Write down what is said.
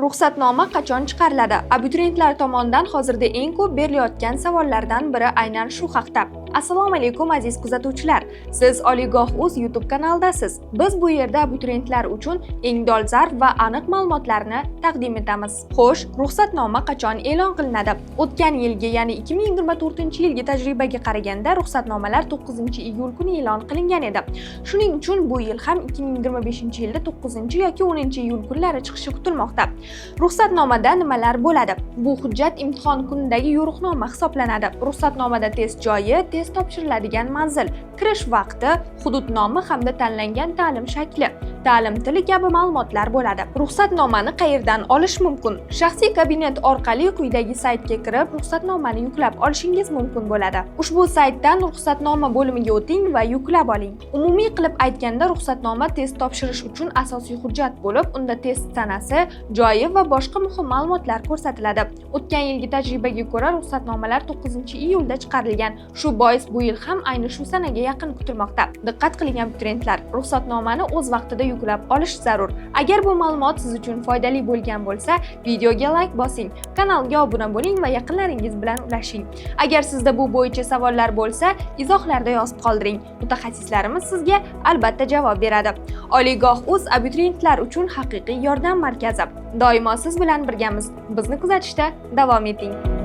Ruxsatnoma qachon chiqariladi? Abituriyentlar tomonidan hozirda eng ko'p berilayotgan savollardan biri aynan shu haqda. Assalomu alaykum aziz kuzatuvchilar. Siz Oliygoh.uz YouTube kanalidasiz. Biz bu yerda abituriyentlar uchun eng dolzarb va aniq ma'lumotlarni taqdim etamiz. Xo'sh, ruxsatnoma qachon e'lon qilinadi? O'tgan yilgi, ya'ni 2024-yilgi tajribaga qaraganda ruxsatnomalar 9-iyul kuni e'lon qilingan edi. Shuning uchun bu yil ham 2025-yilda 9 yoki 10-iyul kunlari chiqishi kutilmoqda. Ruxsatnomada nimalar bo'ladi? Bu hujjat imtihon kunidagi yo'riqnoma hisoblanadi. Ruxsatnomada test joyi, test topshiriladigan manzil, kirish vaqti, hudud nomi hamda tanlangan ta'lim shakli, ta'lim tili kabi ma'lumotlar bo'ladi. Ruxsatnomani qayerdan olish mumkin? Shaxsiy kabinet orqali quyidagi saytga kirib, ruxsatnomani yuklab olishingiz mumkin bo'ladi. Ushbu saytdan ruxsatnoma bo'limiga o'ting va yuklab oling. Umumiy qilib aytganda, ruxsatnoma test topshirish uchun asosiy hujjat bo'lib, unda test sanasi, joyi va boshqa muhim ma'lumotlar ko'rsatiladi. O'tgan yilgi tajribaga ko'ra ruxsatnomalar 9-iyulda chiqarilgan. Shu bois bu yil ham ayni shu sanaga yaqin kutilmoqda. Diqqat qiling abituriyentlar, ruxsatnomani o'z vaqtida yuklab olish zarur. Agar bu ma'lumot siz uchun foydali bo'lgan bo'lsa, videoga like bosing, kanalga obuna bo'ling va yaqinlaringiz bilan ulashing. Agar sizda bu bo'yicha savollar bo'lsa, izohlarda yozib qoldiring. Mutaxassislarimiz sizga albatta javob beradi. Oliygoh.uz abituriyentlar uchun haqiqiy yordam markazi. Doimo siz bilan birgamiz. Bizni kuzatishda davom eting.